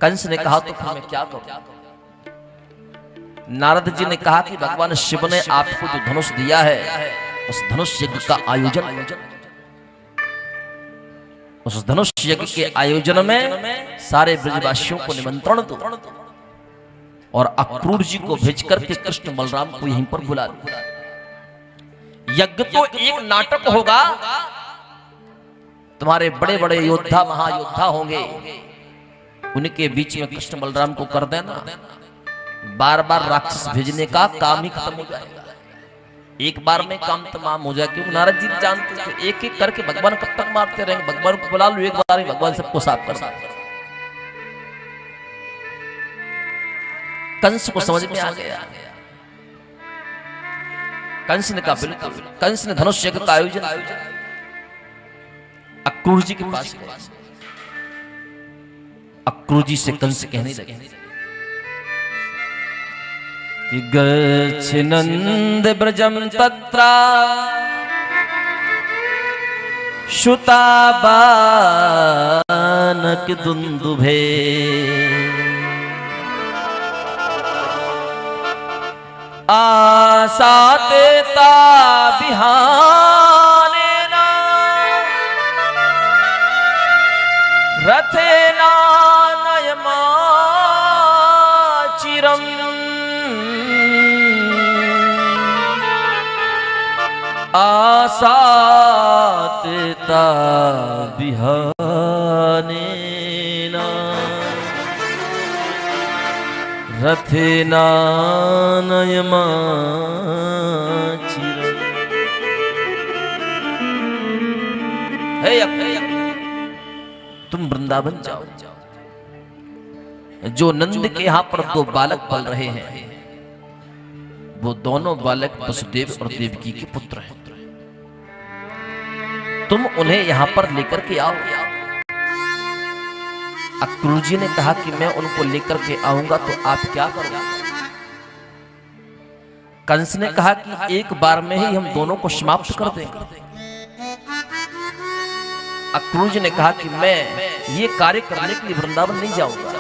कंस ने कहा तो फिर मैं क्या करूं? नारद जी ने कहा कि भगवान शिव ने आपको जो धनुष दिया है, उस धनुष यज्ञ का आयोजन, उस धनुष यज्ञ के आयोजन में सारे ब्रजवासियों को निमंत्रण दो और अक्रूर जी को भेज करके कृष्ण बलराम को यहीं पर बुला दो। यज्ञ तो एक नाटक होगा, तुम्हारे बड़े बड़े योद्धा महायोद्धा होंगे, उनके बीच में कृष्ण बलराम को कर देना, बार बार राक्षस भेजने का काम ही खत्म हो जाएगा। एक बार में काम तमाम हो जाए, क्योंकि नारद जी जानते थे एक एक करके भगवान कब तक मारते रहेंगे, भगवान को बुला लो एक बार ही, भगवान सबको साफ कर सकते। कंस को समझ में आ गया, कंस ने कहा बिल्कुल। कंस ने धनुष यज्ञ का आयोजन अक्रूर जी के पास गया। अक्रूर जी से कंस कहने लगे कि गच्छ नंद ब्रजम तत्रा शुताबानक दुंदुभे आसाते ताबिहानेना रथेना नयमाचिरम आसाते ताबिहानेना रथेना नयमाचिरम। हे तुम वृंदावन जाओ, जो नंद के यहां पर दो बालक पल रहे हैं, वो दोनों बालक वसुदेव और देवकी के पुत्र हैं। तुम उन्हें यहां पर लेकर के आओ। अक्रूर जी ने कहा कि मैं उनको लेकर के आऊंगा तो आप क्या करोगे? कंस ने कहा कि एक बार में ही हम दोनों को समाप्त कर देंगे। अक्रूर जी ने कहा कि मैं ये कार्य करने के लिए वृंदावन नहीं जाऊंगा,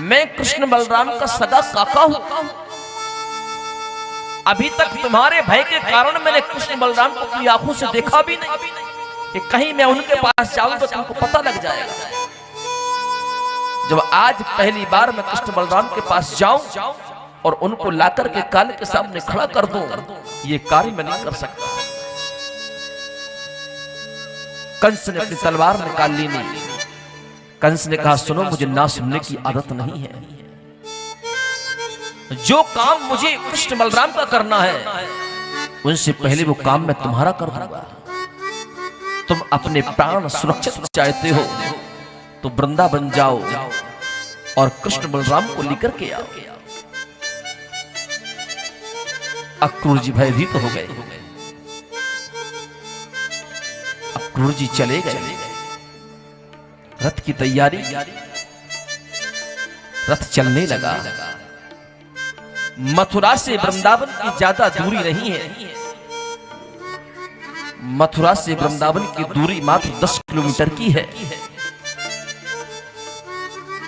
मैं कृष्ण बलराम का सगा काका हूं। अभी तक तुम्हारे भय के कारण मैंने कृष्ण बलराम को अपनी आंखों से देखा भी नहीं कि कहीं मैं उनके पास जाऊं तो तुमको पता लग जाएगा। जब आज पहली बार मैं कृष्ण बलराम के पास जाऊं और उनको लाकर के काल के सामने खड़ा कर दूं, ये कार्य मैं नहीं कर सकता। कंस ने अपनी तलवार निकाल ली। नहीं, कंस ने कहा सुनो, मुझे ना सुनने की आदत नहीं है। जो काम मुझे कृष्ण बलराम का करना है, उनसे पहले वो काम मैं तुम्हारा कर दूंगा। तुम अपने प्राण सुरक्षित चाहते हो तो वृंदावन जाओ और कृष्ण बलराम को लेकर के आओ। अक्रूर जी भयभीत हो गए। अक्रूर जी चले गए। रथ की तैयारी, रथ चलने लगा। मथुरा से वृंदावन की ज्यादा दूरी नहीं है। मथुरा से वृंदावन की दूरी मात्र 10 किलोमीटर की है।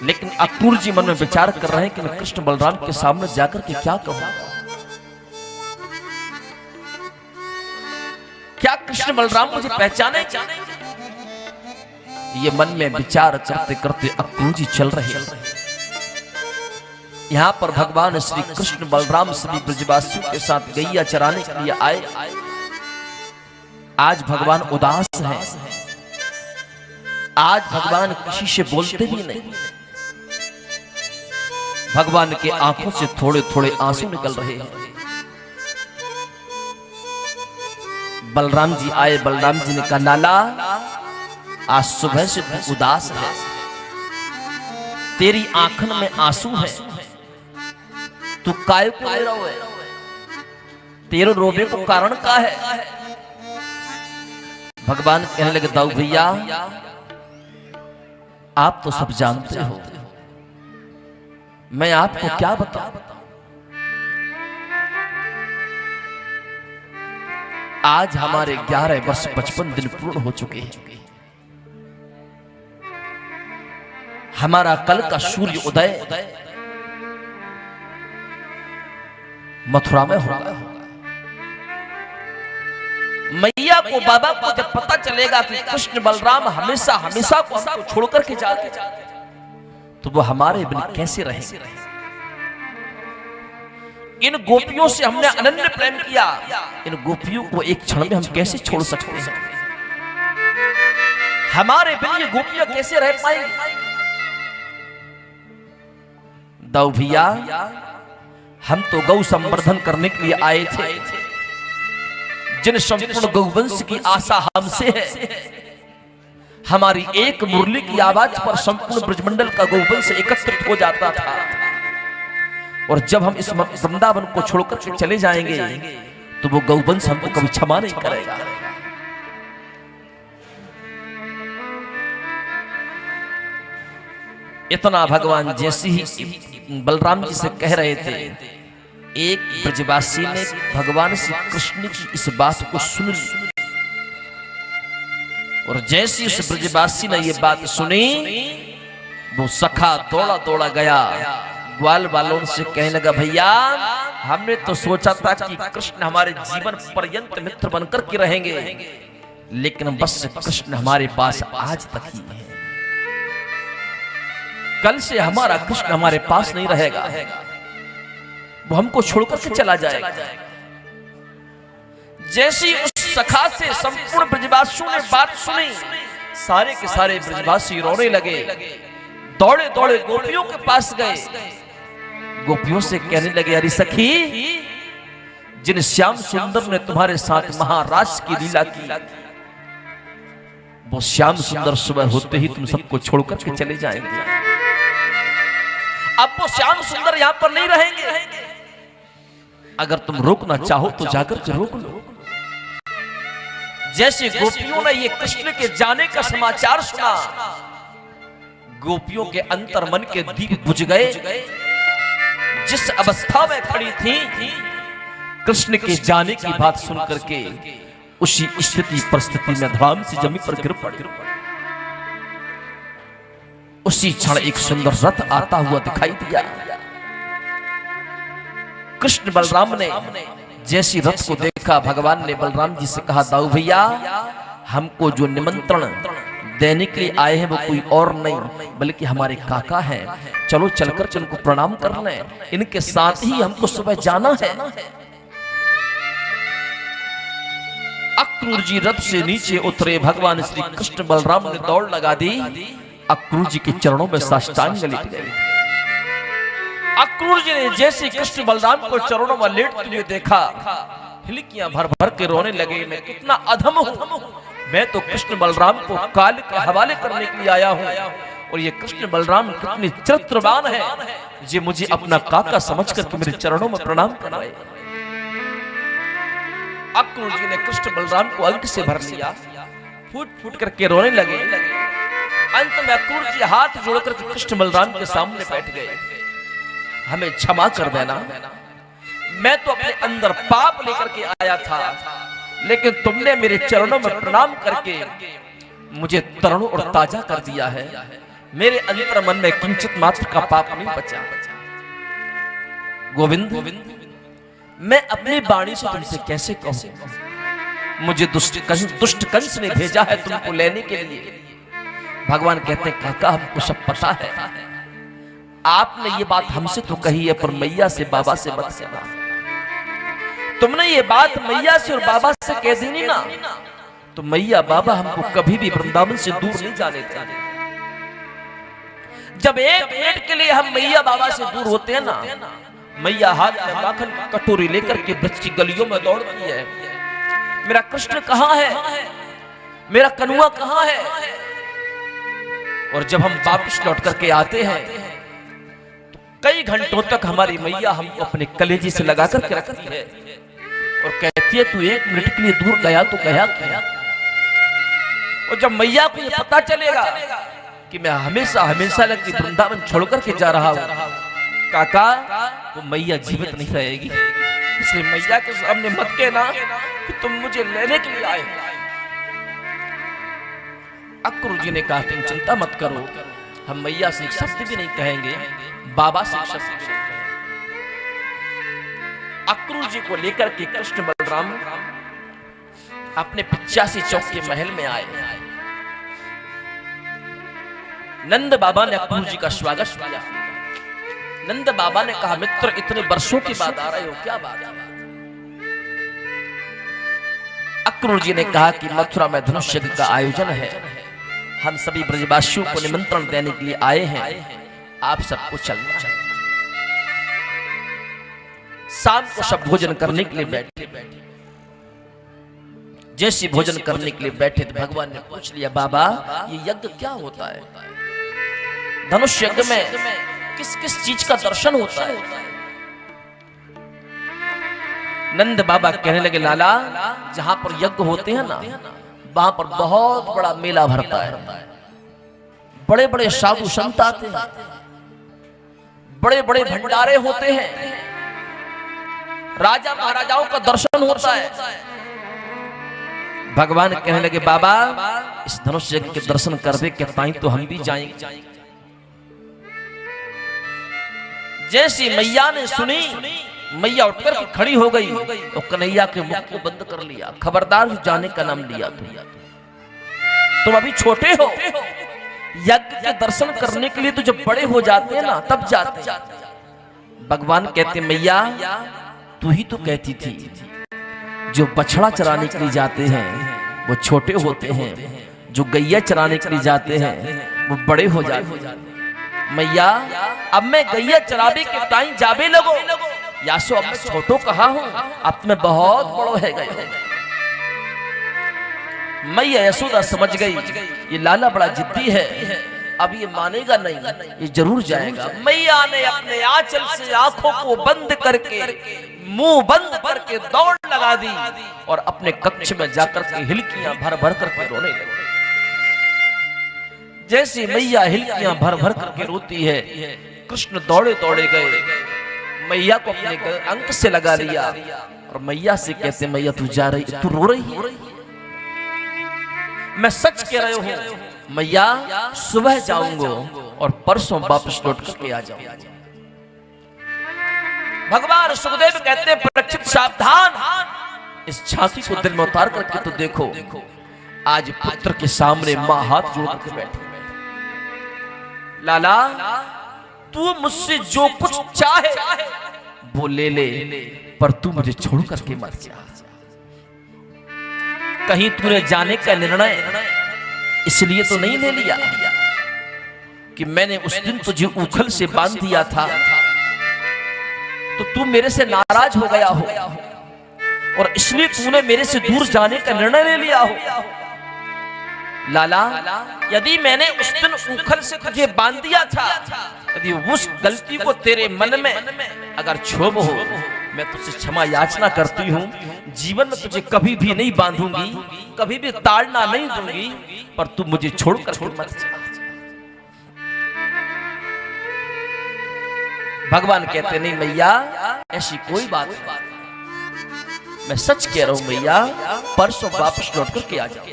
लेकिन अक्रूर जी मन में विचार कर रहे हैं कि मैं कृष्ण बलराम के सामने जाकर के क्या कहूं? क्या कृष्ण बलराम मुझे पहचाने? ये मन में विचार करते करते अक्रूर जी चल रहे हैं। यहां पर भगवान श्री कृष्ण बलराम श्री ब्रजवासियों के साथ गैया चराने के लिए आए। आज भगवान उदास हैं। आज भगवान किसी से बोलते भी नहीं। भगवान के आंखों से थोड़े थोड़े आंसू निकल रहे हैं। बलराम जी आए। बलराम जी ने कहा लाला, आज सुबह से तू उदास है, तेरी आंखन में आंसू है, तू काय को रो रहा है? तेरे रोने को कारण क्या है? भगवान कहने लगे दाऊ भैया, आप तो सब जानते हो, मैं आपको क्या बताऊं? आज हमारे 11 वर्ष 55 दिन पूर्ण हो चुके हैं। हमारा कल का सूर्य उदय मथुरा में होगा। मैया को, बाबा को जब पता चलेगा कि कृष्ण बलराम हमेशा हमेशा को हमको छोड़ करके जाते, तो वो हमारे बिन कैसे रहेंगे। इन गोपियों से हमने अनन्य प्रेम किया, इन गोपियों को एक क्षण में हम कैसे छोड़ सकते हैं। हमारे बिन ये गोपियां कैसे रह पाएंगी। दाऊ भैया, हम तो गौ संवर्धन करने के लिए आए थे। जिन संपूर्ण गौवंश की आशा हमसे है, हमारी एक मुरली की आवाज पर संपूर्ण ब्रजमंडल का गौवंश एकत्रित हो जाता था। और जब हम इस वृंदावन को छोड़कर के चले जाएंगे, तो वो गौवंश हमको कभी क्षमा नहीं करेगा। इतना भगवान जैसे ही बलराम जी से कह रहे थे, एक ब्रजवासी ने भगवान श्री कृष्ण की इस बात को सुन ली। और जैसे उस ब्रजवासी ने ये बात सुनी, वो सखा दौड़ा दौड़ा गया, ग्वाल वालों से कहने लगा, भैया हमने तो सोचा था कि कृष्ण हमारे जीवन पर्यंत मित्र बनकर के रहेंगे, लेकिन बस कृष्ण हमारे पास आज तक ही है। कल से हमारा कृष्ण हमारे पास नहीं रहेगा, वो हमको छोड़कर के चला जाएगा। जैसी उस सखा से संपूर्ण ब्रजवासियों ने बात सुनी, सारे के सारे ब्रजवासी रोने लगे, दौड़े दौड़े गोपियों के पास गए, गोपियों से कहने लगे, अरे सखी, जिन श्याम सुंदर ने तुम्हारे साथ महाराज की लीला की, वो श्याम सुंदर सुबह होते ही तुम सबको छोड़कर के चले जाएंगे। अब वो श्याम सुंदर यहां पर नहीं रहेंगे। अगर तुम रोकना चाहो तो जाकर के रोक लो। जैसे गोपियों ने ये कृष्ण के जाने का समाचार सुना, गोपियों के अंतर मन के दीप बुझ गए। जिस अवस्था में खड़ी थी, कृष्ण के जाने की बात सुन करके उसी स्थिति परिस्थिति में धड़ाम से जमीन पर गिर पड़ी। उसी क्षण एक सुंदर रथ आता हुआ दिखाई दिया। कृष्ण बलराम ने जैसी रथ को देखा, भगवान ने बलराम जी से कहा, दाऊ भैया, हमको जो निमंत्रण देने के लिए आए हैं वो कोई और नहीं बल्कि हमारे काका हैं। चलो चलकर उनको प्रणाम कर लें, इनके साथ ही हमको सुबह जाना है। अक्रूर जी रथ से नीचे उतरे, भगवान श्री कृष्ण बलराम ने दौड़ लगा दी, अक्रूर जी के चरणों में साष्टांग लेट गए। अक्रूर जी ने जैसे कृष्ण बलराम को चरणों में लेटते हुए देखा, हिलकियां भर भर के रोने लगे, मैं कितना अधम हूं, मैं तो कृष्ण बलराम को काल के हवाले करने के लिए आया हूं, और ये कृष्ण बलराम कितने चरित्रवान है, ये मुझे अपना काका समझ करके मेरे चरणों में प्रणाम कर रहे। अक्रूर जी ने कृष्ण बलराम को अंक से भर लिया, फूट फूट करके रोने लगे। अंत में अक्रूर जी हाथ जोड़कर कृष्ण बलराम के सामने बैठ गए, हमें क्षमा कर देना, मैं तो अपने अंदर पाप लेकर के आया था, लेकिन तुमने मेरे चरणों में प्रणाम करके मुझे तरुण और ताजा कर दिया है। मेरे अंतर मन में किंचित मात्र का पाप नहीं बचा। गोविंद, मैं अपनी वाणी से तुमसे कैसे कहूं, मुझे दुष्ट कंस ने भेजा है तुमको लेने के लिए। भगवान कहते हैं, काका हमको सब पता है, आपने ये बात हमसे तो कही है, पर मैया से बाबा से मत कहना। तुमने ये बात मैया से और बाबा से कह दी नहीं ना, तो मैया बाबा हमको कभी भी वृंदावन से दूर नहीं जाने देंगे। जब एक मिनट के लिए हम मैया बाबा से दूर होते हैं ना, मैया हाथ में माखन की कटोरी लेकर के ब्रज की गलियों में दौड़ती है, मेरा कृष्ण कहाँ है, मेरा कन्हुआ कहाँ है। और जब हम वापस लौट करके आते हैं, तो कई घंटों तक हमारी मैया हमको अपने कलेजी से लगा करके रखती है और कहती है, तू एक मिनट के लिए दूर गया तो गया क्या। और जब मैया को ये पता चलेगा कि मैं हमेशा हमेशा लगती वृंदावन छोड़ करके जा रहा हूं, काका, वो मैया जीवित नहीं रहेगी। इसलिए मैया के सामने मत कहना कि तुम मुझे लेने के लिए आए हो। अक्रूर जी ने कहा, तुम चिंता मत करो, हम मैया से एक शब्द भी नहीं कहेंगे, बाबा से एक शब्द भी नहीं कहेंगे। अक्रूर जी को लेकर के कृष्ण बलराम अपने 85 चौक के महल में आए। नंद बाबा ने अक्रूर जी का स्वागत किया। नंद बाबा ने कहा, मित्र इतने वर्षों के बाद आ रहे हो, क्या बात है? अक्रूर जी ने कहा कि मथुरा में धनुष यज्ञ का आयोजन है, हम सभी ब्रजवासियों को निमंत्रण देने के लिए आए हैं, आप सबको चलना है। शाम को सब भोजन करने के लिए बैठे। जैसे भोजन करने के लिए बैठे तो भगवान ने पूछ लिया, बाबा ये यज्ञ क्या होता है? धनुष यज्ञ में किस किस चीज का दर्शन होता है? नंद बाबा कहने लगे, लाला जहां पर यज्ञ होते हैं ना, वहां पर बहुत बड़ा मेला भरता है, बड़े बड़े साधु संत आते हैं, बड़े बड़े भंडारे होते हैं, राजा महाराजाओं का दर्शन होता है। भगवान कहने लगे, बाबा इस धनुष यज्ञ के दर्शन करने के ताई तो हम भी जाएंगे। जैसी मैया ने सुनी, मैया उठकर के खड़ी हो गई और कन्हैया के मुख को बंद कर लिया। खबरदार जाने का नाम लिया तुम अभी छोटे हो, यज्ञ के दर्शन करने के लिए तो जब बड़े हो जाते हैं ना तब जाते हैं। भगवान कहते, मैया तू ही तो कहती थी जो बछड़ा चराने के लिए जाते हैं वो छोटे होते हैं, जो गैया चराने के लिए जाते हैं वो बड़े हो जाते हैं। मैया अब मैं गैया चराबे के टाइम जाबे लगो, या सो अब मैं छोटो कहा हूं, अब मैं बहुत बड़ो है गए। मैया यशोदा समझ गई ये लाला बड़ा जिद्दी है, अब ये मानेगा नहीं, ये जरूर जाएगा। मैया ने अपने आंचल से आंखों को बंद करके, मुंह बंद करके दौड़ लगा दी और अपने कक्ष में जाकर के हिलकियां भर भर करके रोने लगी। जैसे मैया हिलकियां भर भर करके रोती है, कृष्ण दौड़े दौड़े गए, मैया को अपने अंक से लगा लिया और मैया से कहते, मैया तू जा रही, तू रो रही है? मैं सच कह रही हूं मैया, सुबह जाऊंगा और परसों वापस लौट करके आ जाऊंगा। भगवान सुखदेव कहते हैं, परीक्षित सावधान, इस झांकी को दिल में उतार करके तो देखो, आज पुत्र के सामने मां हाथ जोड़ करके बैठी। लाला तू मुझसे जो कुछ चाहे वो ले ले, पर तू मुझे छोड़ करके मत जा। कहीं तूने जाने का निर्णय इसलिए तो नहीं ले लिया कि मैंने उस दिन तुझे उखल से बांध दिया था तो तू मेरे से नाराज हो गया हो और इसलिए तूने मेरे से दूर जाने का निर्णय ले लिया हो? लाला यदि मैंने उस दिन उखल से तुझे बांध दिया था, यदि उस गलती को तेरे मन में अगर क्षोभ हो, मैं तुझसे क्षमा याचना करती हूँ। जीवन में तुझे कभी भी नहीं बांधूंगी, कभी भी ताड़ना नहीं दूंगी, पर तू मुझे छोड़ कर मत जा। भगवान कहते, नहीं मैया ऐसी कोई बात नहीं, मैं सच कह रहा हूं मैया, परसों वापस लौट करके आ जाओ।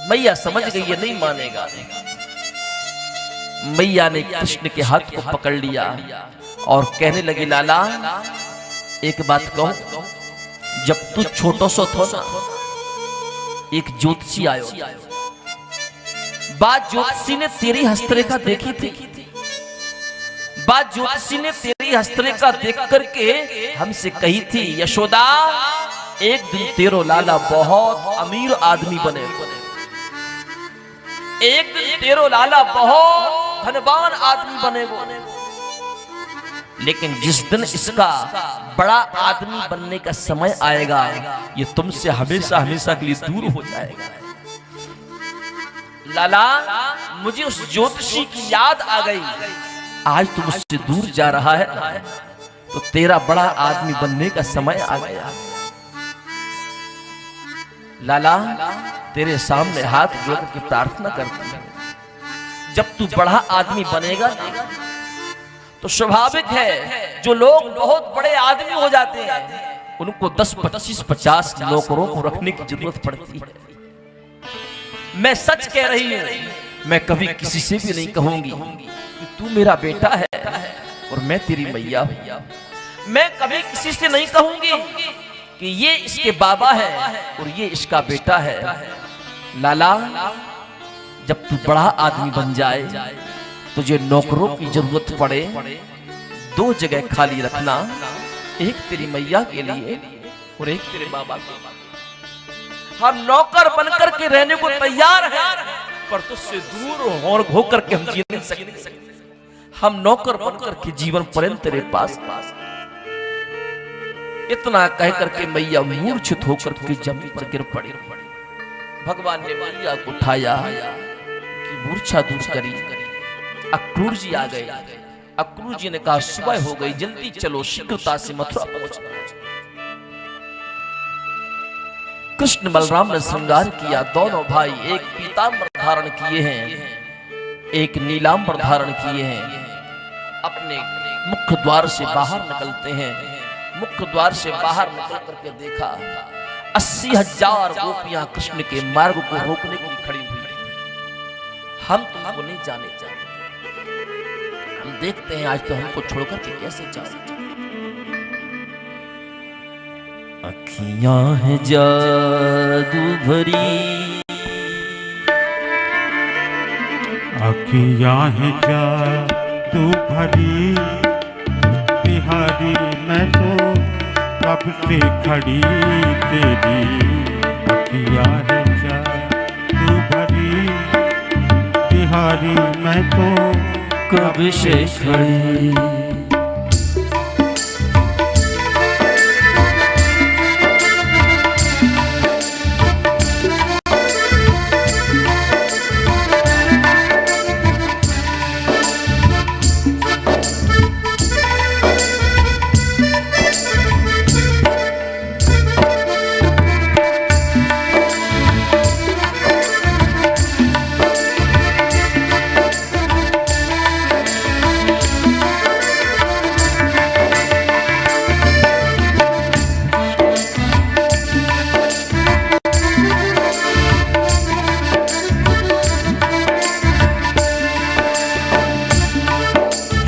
मैया समझ गई ये नहीं मानेगा। मैया ने कृष्ण के हाथ को पकड़ लिया और कहने लगी, लाला एक बात कहूं, जब तू छोटो सो था ना, एक ज्योतिषी आयो, बात ज्योतिषी ने तेरी हस्तरेखा देखी थी, बात ज्योतिषी ने तेरी हस्तरेखा देख करके हमसे कही थी, यशोदा एक दिन तेरो लाला बहुत अमीर आदमी बने, एक दिन तेरो लाला बहुत धनवान आदमी बनेगा, लेकिन जिस दिन इसका बड़ा आदमी बनने का समय आएगा, ये तुमसे हमेशा हमेशा के लिए दूर हो जाएगा। लाला मुझे उस ज्योतिषी की याद आ गई, आज तुम उससे दूर जा रहा है तो तेरा बड़ा आदमी बनने का समय आ गया। लाला तेरे सामने हाथ जोड़ के प्रार्थना करती हूं, जब तू बड़ा आदमी बनेगा तो स्वाभाविक है जो लोग बहुत बड़े आदमी हो जाते हैं उनको 10, 25, 50 नौकरों को रखने की जरूरत पड़ती है। मैं सच कह रही हूं, मैं कभी किसी से भी नहीं कहूंगी कि तू मेरा बेटा है और मैं तेरी मैया भैया। मैं कभी किसी से नहीं कहूंगी कि ये इसके बाबा है और ये इसका बेटा है। लाला, जब तू बड़ा आदमी बन जाए तुझे नौकरों की जरूरत पड़े, 2 जगह खाली रखना, एक तेरी मैया के लिए और एक तेरे बाबा के लिए। हम नौकर बनकर के रहने को तैयार हैं, पर तुझसे दूर होकर के हम जी नहीं सकते। हम नौकर बनकर के जीवन पर्यंत तेरे पास। इतना कह करके मैया मूर्छित होकर के जमीन पर गिर पड़ी। भगवान ने मैया को उठाया कि मूर्छा दूर करी। अक्रूर जी आ गए। अक्रूर जी ने कहा सुबह हो गई, जल्दी चलो, शीघ्रता से मथुरा पहुंचना। कृष्ण बलराम ने श्रृंगार किया। दोनों भाई एक पीतांबर धारण किए हैं, एक नीलांबर धारण किए हैं। अपने मुख्य द्वार से बाहर निकलते हैं। मुख्य द्वार से बाहर निकल करके देखा 80,000 गोपियां कृष्ण के मार्ग को रोकने के लिए खड़ी हुई। हम तुमको नहीं जाने चाहते, हम देखते हैं आज तो हमको छोड़कर के कैसे जाओ। अखियां है जादू भरी, अखियां है जादू भरी, बिहारी मैं तो कब से खड़ी तेरी। अखियां है जादू भरी, बिहारी मैं तो कब से खड़ी।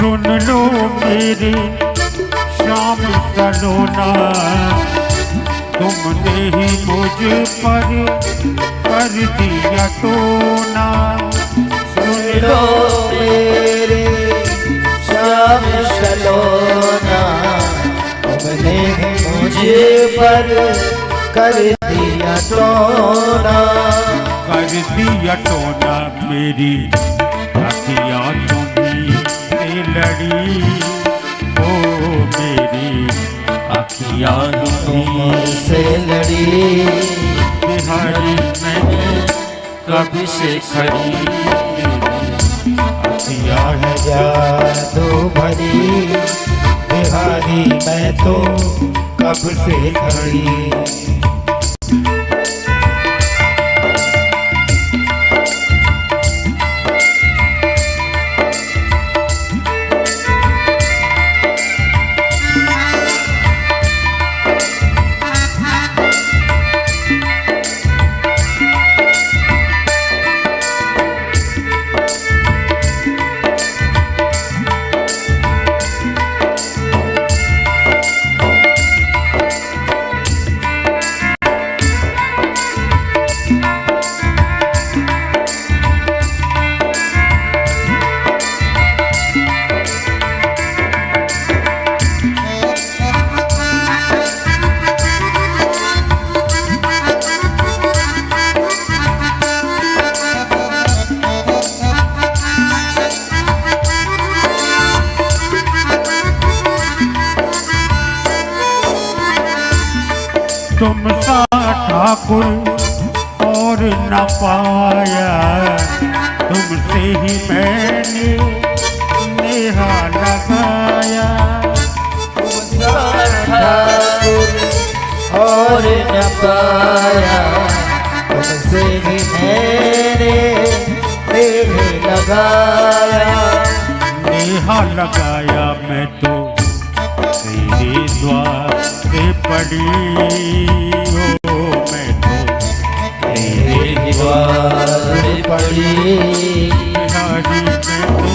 सुन लो मेरे श्याम सलोना, तुमने ही मुझ पर कर दिया टोना। सुन लो मेरे श्याम सलोना, तुमने ही मुझ पर कर दिया टोना। कर दिया टोना मेरी अखियां तुम्हीं से लड़ी, ओ मेरी अखियां तुमसे लड़ी। बिहारी मैं कब से खड़ी। अखियां है जादू भरी, बिहारी मैं तो कब से खड़ी। तुम सा ठाकुर और न पाया, तुमसे ही मैंने नेहा लगाया। ठाकुर और न पाया, तुमसे ही मैंने नेहा लगाया। नेहा लगाया मैं तो तेरे द्वार पे पड़ी, हो मैं तो तेरे द्वार पड़ी बिहारी मैं तो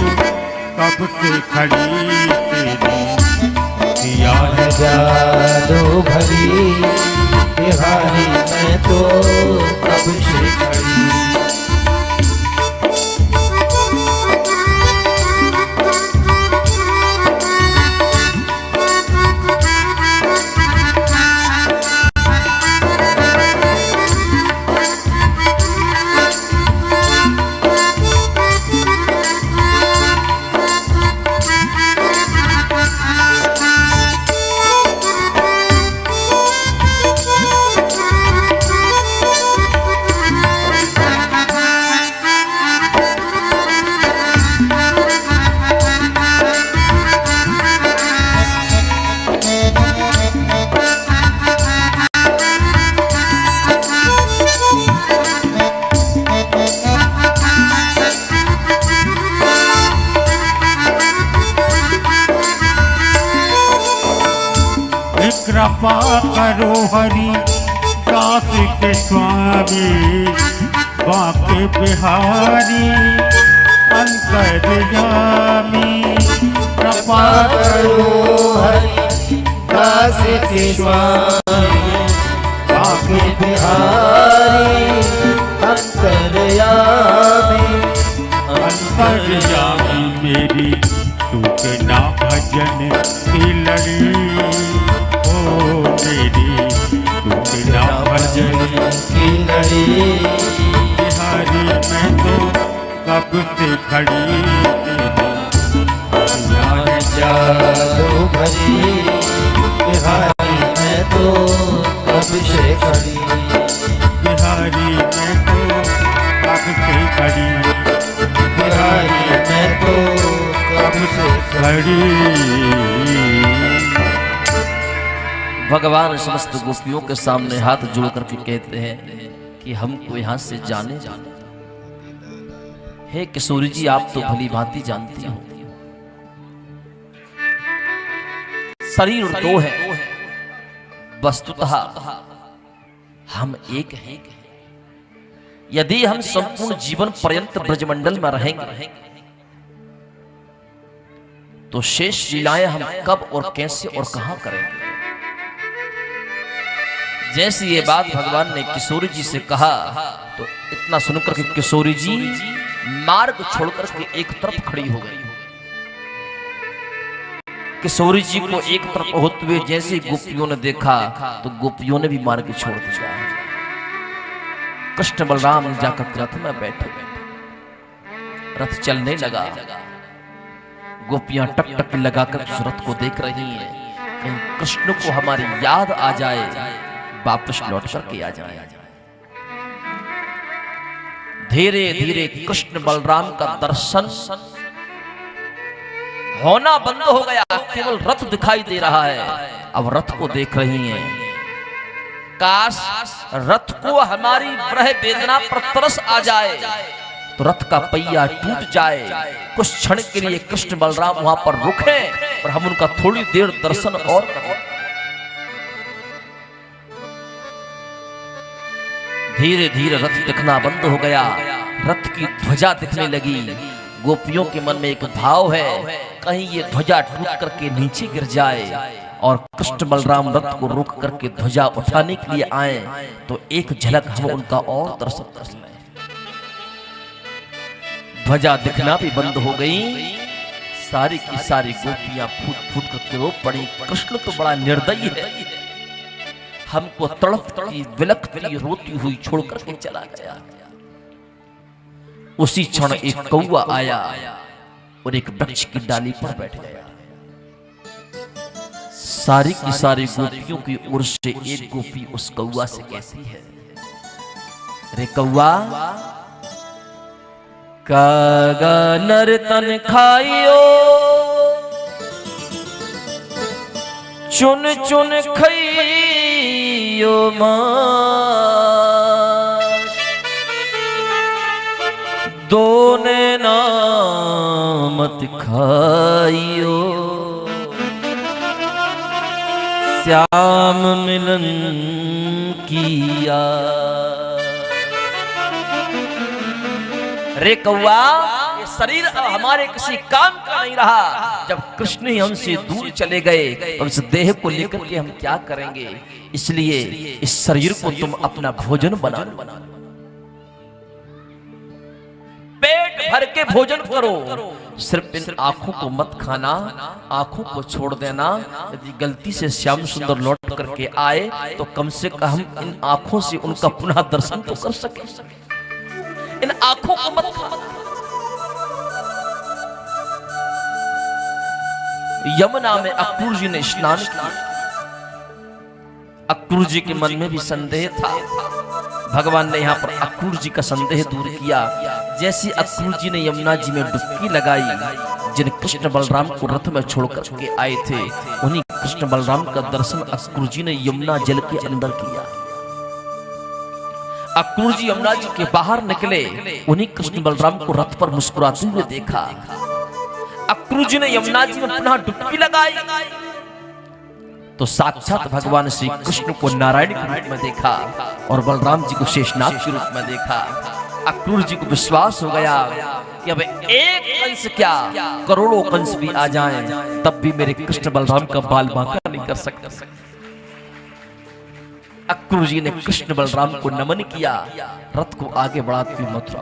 कब से खड़ी तेरी याद जादू भरी बिहारी मैं तो कब से खड़ी। कृपा करो हरि दास के स्वामी बाके बिहारी अंतर्यामी। कृपा करो हरि दास के स्वामी बाके बिहारी अंतर्यामी। अंतर्यामी मेरी टूटे ना भजन की लड़ी मेरी टूटे ना भजन की लड़ी। बिहारी मैं तो कब से खड़ी जादू भरी बिहारी मैं तो कब से खड़ी। बिहारी मैं तो कब से खड़ी बिहारी मैं तो कब से खड़ी। भगवान समस्त गोपियों के सामने हाथ जोड़ करके कहते हैं कि हमको यहाँ से जाने हे किशोरी जी, आप तो भली भांति जानती हो शरीर दो है, वस्तुतः हम एक हैं। यदि हम संपूर्ण जीवन पर्यंत ब्रजमंडल में रहेंगे तो शेष लीलाएं हम कब और कैसे और कहां करेंगे। जैसे ये बात भगवान ने किशोरी जी से कहा तो इतना सुनकर के किशोरी जी मार्ग छोड़कर के एक तरफ खड़ी हो गई। किशोरी जी को एक तरफ होते हुए जैसे गोपियों ने देखा तो गोपियों ने भी मार्ग छोड़ दिया। कृष्ण बलराम जाकर रथ में बैठे, रथ चलने लगा। गोपियां टक टक लगाकर उस रथ को देख रही हैं, कहीं कृष्ण को हमारी याद आ जाए, वापस लौट करके आ जाए। धीरे धीरे कृष्ण बलराम का दर्शन होना बंद हो गया, केवल रथ दिखाई दे रहा है। अब रथ को देख रही हैं। काश रथ को हमारी विरह वेदना पर तरस आ जाए तो रथ का पहिया टूट जाए, कुछ क्षण के लिए कृष्ण बलराम वहां पर रुके और हम उनका थोड़ी देर दर्शन और करें। धीरे धीरे रथ दिखना बंद हो गया, रथ की ध्वजा दिखने लगी। गोपियों के मन में एक भाव है, कहीं ये ध्वजा टूट करके नीचे गिर जाए और कृष्ण बलराम रथ को रोक करके ध्वजा उठाने के लिए आए तो एक झलक हम उनका और दर्शन कर लें। ध्वजा दिखना भी बंद हो गई। सारी की सारी गोपियां फूट फूट करके रो पड़ी। कृष्ण तो बड़ा निर्दयी है, हमको तड़पती विलखती रोती हुई छोड़ करके चला गया। उसी क्षण एक कौवा आया और एक वृक्ष की डाली पर बैठ गया। सारी की सारी गोपियों की ओर से एक गोपी उस कौवा से कहती है, रे कौवा, कागा नर्तन खाइयो, चुन चुन खइयो मांस, दोने नामत खाइयो, श्याम मिलन किया। रे कौआ, ये शरीर अब हमारे किसी काम का नहीं रहा। जब कृष्ण ही हमसे दूर चले गए तो इस देह को लेकर के हम क्या करेंगे? इसलिए इस शरीर को तुम अपना भोजन बना लो। पेट भर के भोजन करो, सिर्फ इन आंखों को मत खाना, आंखों को छोड़ देना। यदि गलती से श्याम सुंदर लौट करके आए तो कम से कम इन आंखों से उनका पुनः दर्शन तो कर सके। इन आंखों को मत खाना। यमुना में अक्रूर जी ने स्नान किया। अक्रूर जी के मन में भी संदेह था। भगवान ने यहाँ पर अक्रूर जी का संदेह दूर किया। जैसे अक्रूर जी ने यमुना जी में डुबकी लगाई, जिन कृष्ण बलराम को रथ में छोड़कर के आए थे, उन्हीं कृष्ण बलराम का दर्शन अक्रूर जी ने यमुना जल के अंदर किया। अक्रूर जी यमुना जी के बाहर निकले, उन्हीं कृष्ण बलराम को रथ पर मुस्कुराते हुए देखा। अक्रूर जी ने यमुना जी में पुनः डुबकी लगाई तो साक्षात भगवान श्री कृष्ण को नारायण के रूप में देखा और बलराम जी को शेषनाग के रूप में देखा। अक्रूर जी को विश्वास हो गया कि अब एक कंस क्या, करोड़ों कंस भी आ जाएं, तब भी मेरे कृष्ण बलराम का बाल बांका नहीं कर सकते। अक्रूर जी ने कृष्ण बलराम को नमन किया, रथ को आगे बढ़ाते हुए मथुरा